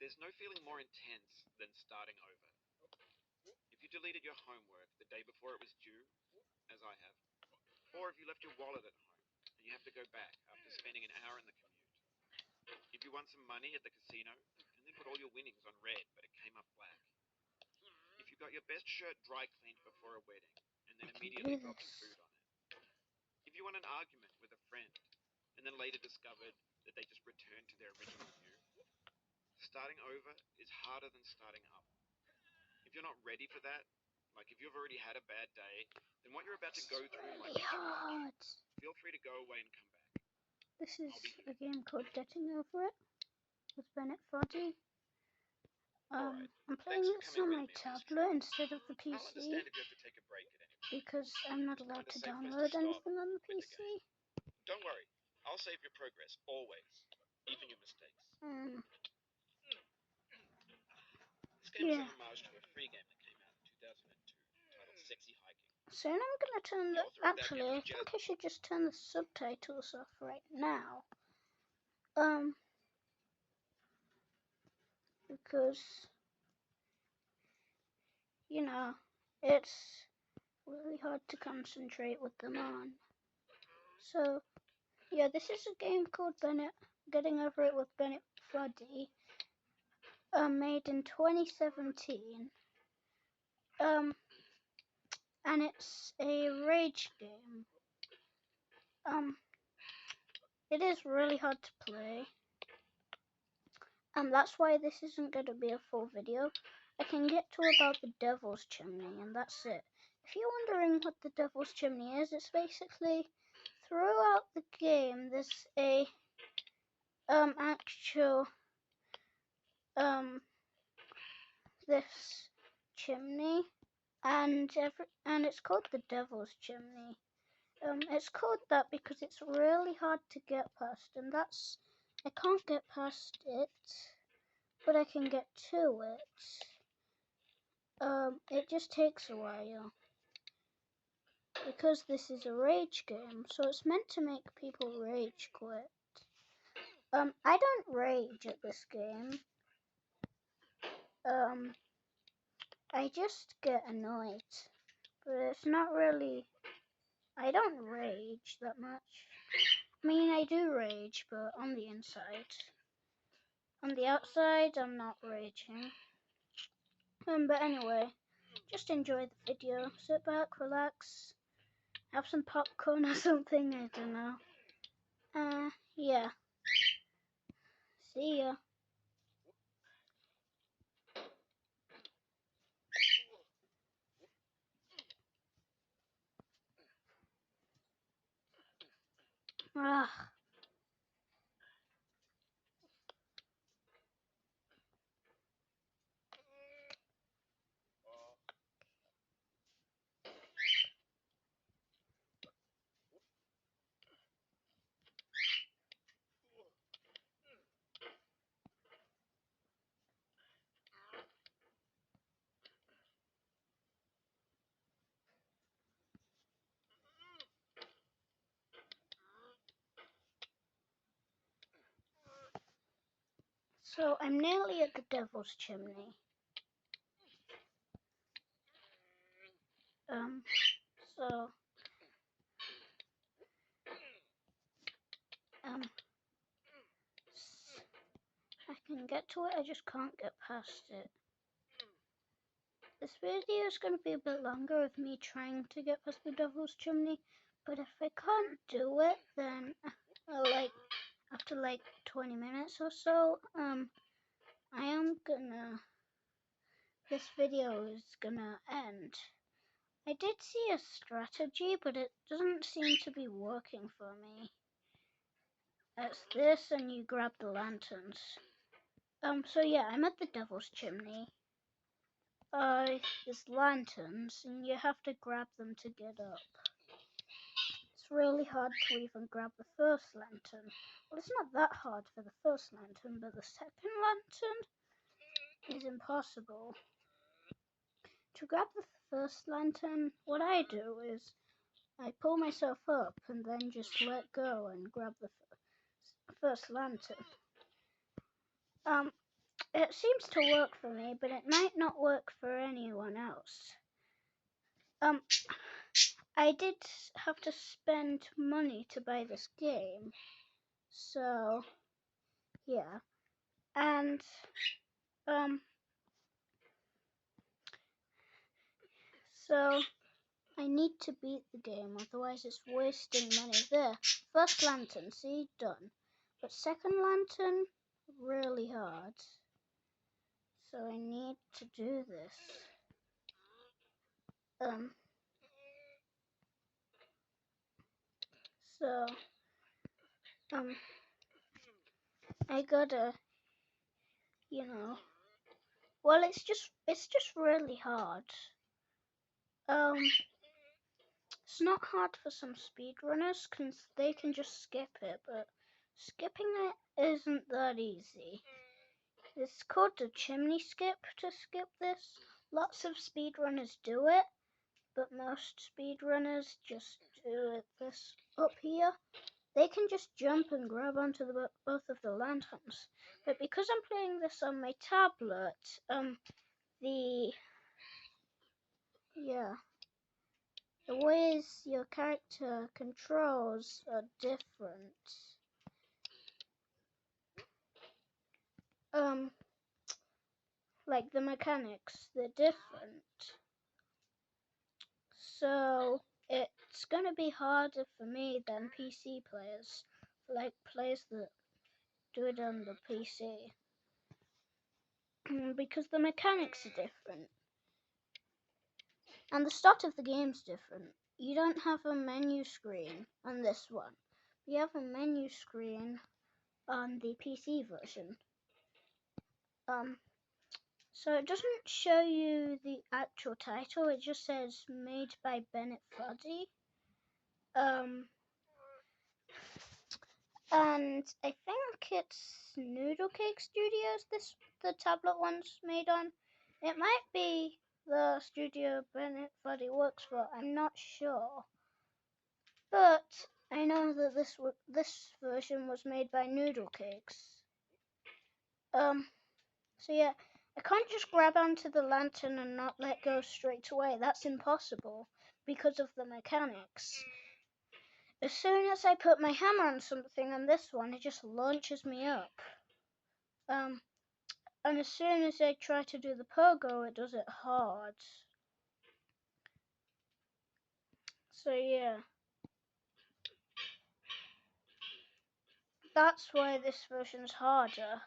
There's no feeling more intense than starting over. If you deleted your homework the day before it was due, as I have, or if you left your wallet at home and you have to go back after spending an hour in the commute. If you won some money at the casino and then put all your winnings on red but it came up black. If you got your best shirt dry cleaned before a wedding and then immediately dropped some food on it. If you won an argument with a friend and then later discovered that they just returned to their original you. Starting over is harder than starting up. If you're not ready for that, like if you've already had a bad day, then what you're about to go through might be too much. Feel free to go away and come back. This is a game called Getting Over It with Bennett Foddy. I'm playing this on my tablet instead of the PC because I'm not allowed to download anything on the PC. Don't worry, I'll save your progress, always, even your mistakes. This game is an homage to a free game that came out in 2002 titled Sexy Hiking. Soon I'm gonna turn the... Actually, I think I should just turn the subtitles off right now. Because, you know, it's really hard to concentrate with them on. So, yeah, this is a game called Getting Over It with Bennett Foddy, made in 2017. And it's a rage game. It is really hard to play. And that's why this isn't going to be a full video. I can get to about the Devil's Chimney, and that's it. If you're wondering what the Devil's Chimney is, it's basically throughout the game there's a actual this chimney, and it's called the Devil's Chimney. It's called that because it's really hard to get past, and I can't get past it, but I can get to it. It just takes a while because this is a rage game, so it's meant to make people rage quit. I don't rage at this game. I just get annoyed, but it's not really. I don't rage that much. I mean, I do rage, but on the inside. On the outside, I'm not raging. But anyway, just enjoy the video. Sit back, relax, have some popcorn or something, I don't know. Yeah. See ya. Ugh. So I'm nearly at the Devil's Chimney. So I can get to it, I just can't get past it. This video is going to be a bit longer of me trying to get past the Devil's Chimney, but if I can't do it, then after 20 minutes or so, this video is gonna end. I did see a strategy, but it doesn't seem to be working for me. It's this, and you grab the lanterns. So yeah, I'm at the Devil's Chimney. There's lanterns, and you have to grab them to get up. It's really hard to even grab the first lantern. Well, it's not that hard for the first lantern, but the second lantern is impossible. To grab the first lantern, what I do is I pull myself up and then just let go and grab the first lantern. it seems to work for me, but it might not work for anyone else. I did have to spend money to buy this game, so yeah, and so I need to beat the game, otherwise it's wasting money. There, first lantern, see, done. But second lantern, really hard. So I need to do this. So I gotta, well, it's just really hard. It's not hard for some speedrunners, cause they can just skip it, but skipping it isn't that easy. It's called the chimney skip to skip this. Lots of speedrunners do it, but most speedrunners just do it this up here. They can just jump and grab onto both of the lanterns. But because I'm playing this on my tablet, the ways your character controls are different. Like the mechanics, they're different. So it's gonna be harder for me than PC players, like players that do it on the PC, because the mechanics are different. And the start of the game's different. You don't have a menu screen on this one. You have a menu screen on the PC version. So it doesn't show you the actual title, it just says made by Bennett Foddy. And I think it's Noodle Cake Studios the tablet one's made on. It might be the studio Bennett Foddy works for, I'm not sure. But I know that this version was made by Noodle Cakes. So yeah, I can't just grab onto the lantern and not let go straight away. That's impossible because of the mechanics. As soon as I put my hammer on something on this one, it just launches me up. And as soon as I try to do the pogo, it does it hard. So yeah. That's why this version's harder.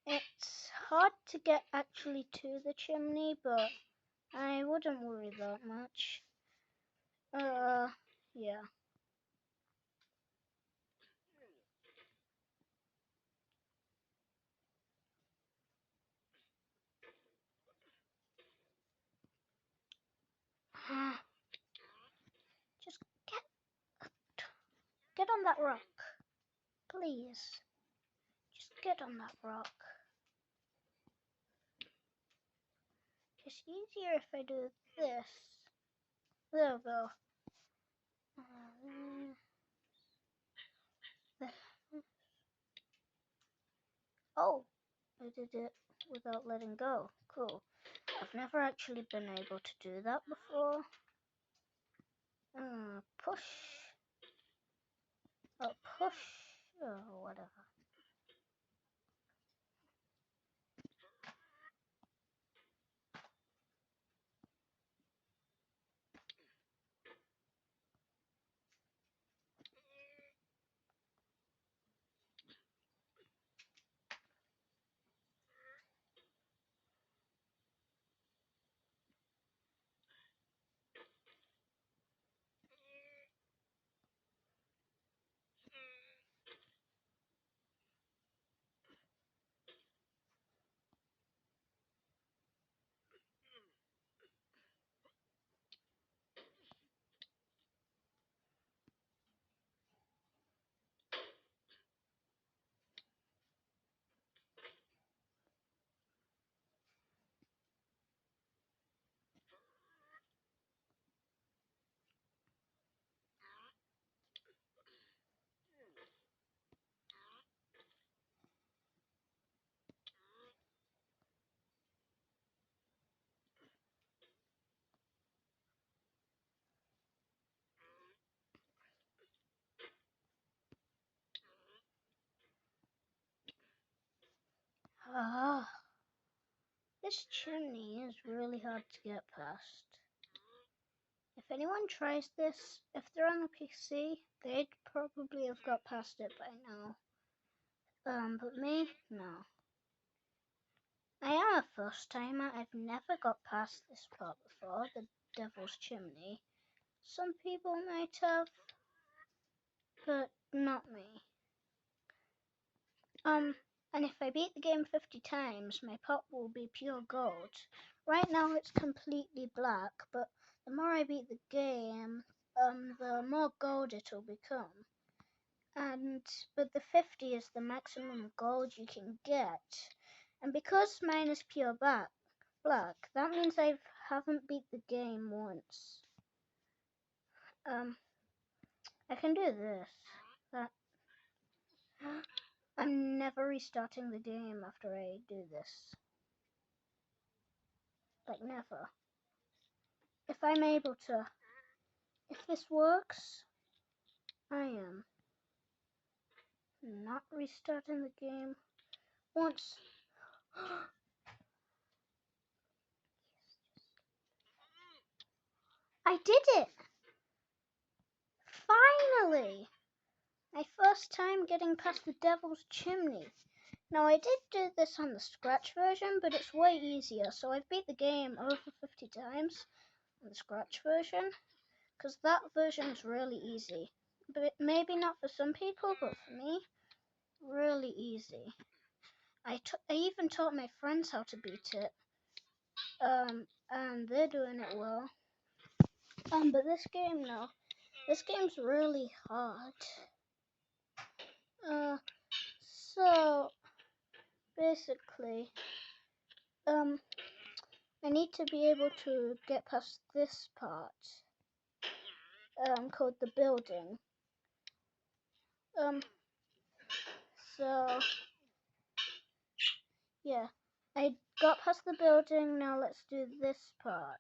It's hard to get actually to the chimney, but I wouldn't worry that much. Yeah. Just get on that rock, please. Just get on that rock. It's easier if I do this. There we go. Oh, I did it without letting go. Cool. I've never actually been able to do that before. Push. Oh, push. Oh, whatever. Ah, this chimney is really hard to get past. If anyone tries this, if they're on the PC, they'd probably have got past it by now. But me, no. I am a first timer. I've never got past this part before, the Devil's Chimney. Some people might have, but not me. And if I beat the game 50 times, my pot will be pure gold. Right now it's completely black, but the more I beat the game, the more gold it'll become. But the 50 is the maximum gold you can get. And because mine is pure black, that means I haven't beat the game once. I can do this. I'm never restarting the game after I do this. Like, never. If I'm able to. If this works, I am not restarting the game once. I did it! Finally! My first time getting past the Devil's Chimney. Now, I did do this on the Scratch version, but it's way easier. So I've beat the game over 50 times on the Scratch version, because that version's really easy. But maybe not for some people, but for me, really easy. I even taught my friends how to beat it, and they're doing it well. But this game, no. This game's really hard. So basically, I need to be able to get past this part, called the building. So yeah, I got past the building. Now let's do this part,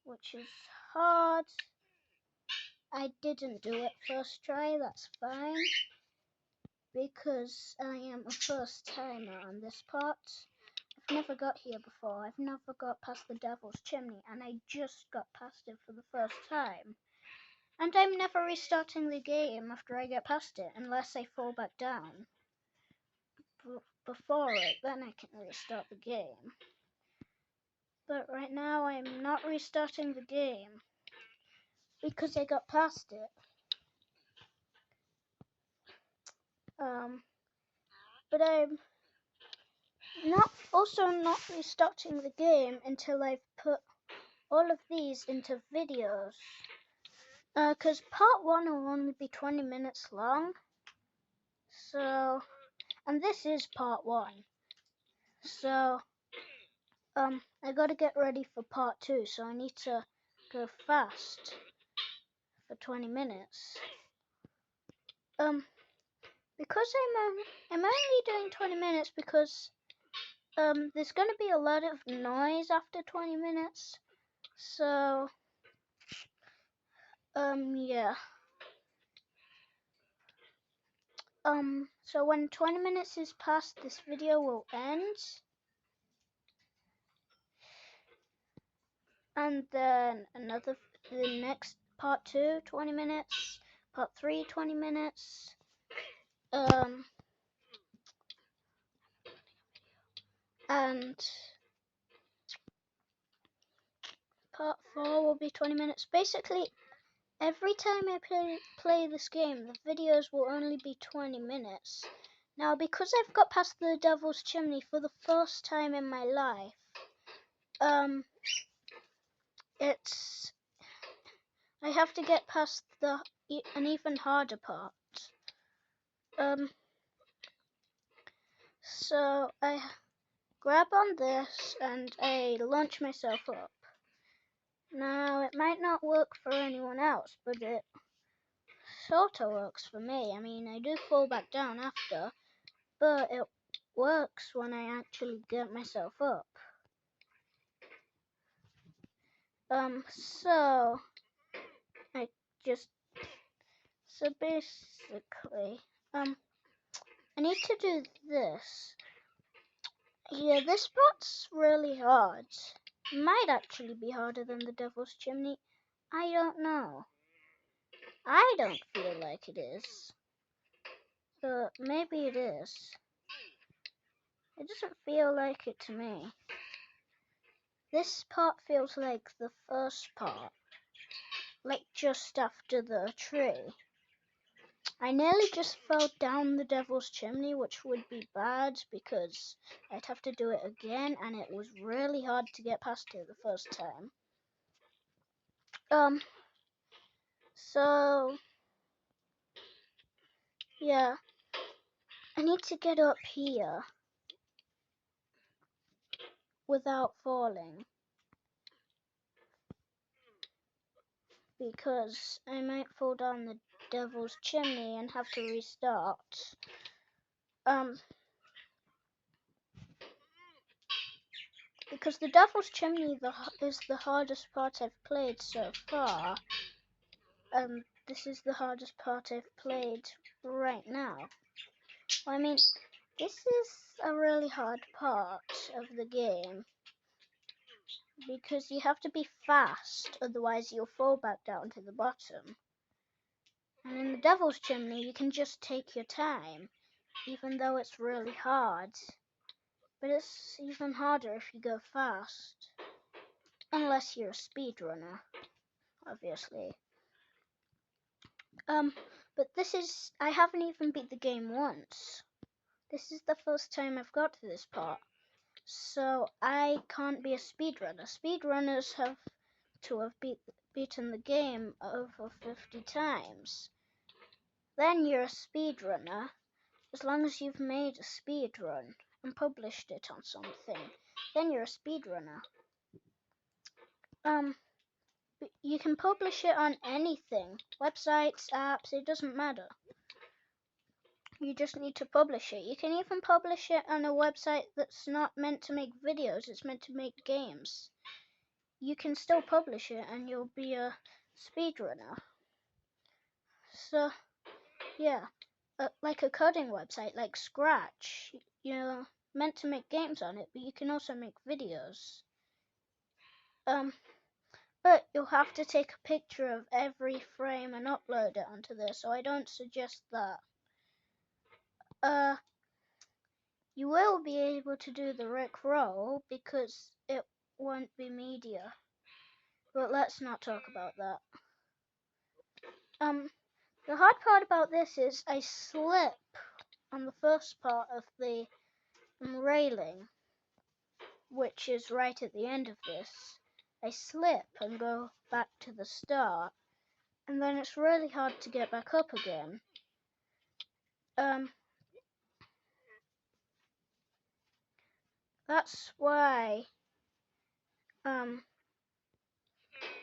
which is hard. I didn't do it first try, that's fine, because I am a first timer on this part. I've never got here before. I've never got past the Devil's Chimney, and I just got past it for the first time. And I'm never restarting the game after I get past it, unless I fall back down before it, then I can restart the game. But right now I'm not restarting the game because I got past it. But I'm not restarting the game until I've put all of these into videos. Because part 1 will only be 20 minutes long. So, and this is part 1. So, I gotta get ready for part 2, so I need to go fast for 20 minutes. Because I'm only doing 20 minutes because there's gonna be a lot of noise after 20 minutes. So yeah. So when 20 minutes is past, this video will end. And then the next part 2, 20 minutes. Part 3, 20 minutes. And part 4 will be 20 minutes. Basically, every time I play this game, the videos will only be 20 minutes. Now, because I've got past the Devil's Chimney for the first time in my life, I have to get past an even harder part. So I grab on this and I launch myself up. Now, it might not work for anyone else, but it sort of works for me. I mean, I do fall back down after, but it works when I actually get myself up. So basically, I need to do this, Yeah, this part's really hard. Might actually be harder than the Devil's Chimney. I don't know. I don't feel like it is. But maybe it is. It doesn't feel like it to me. This part feels like the first part. Like just after the tree. I nearly just fell down the Devil's Chimney, which would be bad because I'd have to do it again, and it was really hard to get past it the first time. So yeah, I need to get up here without falling because I might fall down the Devil's Chimney and have to restart. Because the Devil's Chimney is the hardest part I've played so far. This is the hardest part I've played right now. I mean, this is a really hard part of the game because you have to be fast, otherwise you'll fall back down to the bottom. And in the Devil's Chimney, you can just take your time, even though it's really hard. But it's even harder if you go fast. Unless you're a speedrunner, obviously. But I haven't even beat the game once. This is the first time I've got to this part. So I can't be a speedrunner. Speedrunners have to have beaten the game over 50 times. Then you're a speedrunner, as long as you've made a speedrun and published it on something. Then you're a speedrunner. You can publish it on anything. Websites, apps, it doesn't matter. You just need to publish it. You can even publish it on a website that's not meant to make videos, it's meant to make games. You can still publish it and you'll be a speedrunner. So, yeah. Like a coding website like Scratch. You're meant to make games on it, but you can also make videos. But you'll have to take a picture of every frame and upload it onto this, so I don't suggest that. You will be able to do the Rickroll because it won't be media. But let's not talk about that. The hard part about this is I slip on the first part of the railing, which is right at the end of this. I slip and go back to the start, and then it's really hard to get back up again. That's why,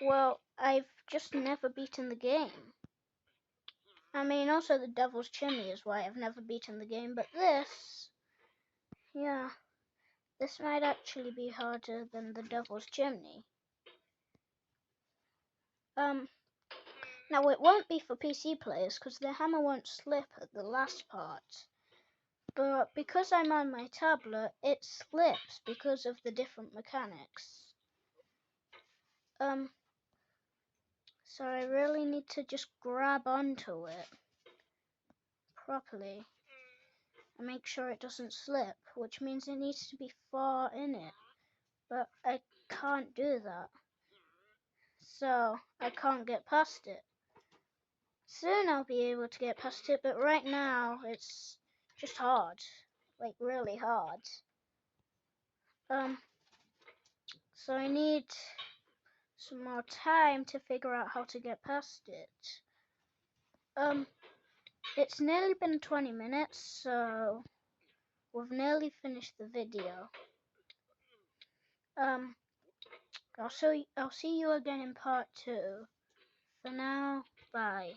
well, I've just never beaten the game. I mean, also the Devil's Chimney is why I've never beaten the game, but this, yeah, this might actually be harder than the Devil's Chimney. Now it won't be for PC players because the hammer won't slip at the last part. But because I'm on my tablet, it slips because of the different mechanics. So I really need to just grab onto it properly and make sure it doesn't slip, which means it needs to be far in it. But I can't do that. So I can't get past it. Soon I'll be able to get past it, but right now it's just hard. Like really hard. So I need some more time to figure out how to get past it. It's nearly been 20 minutes, so we've nearly finished the video. I'll see you again in part 2. For now, bye.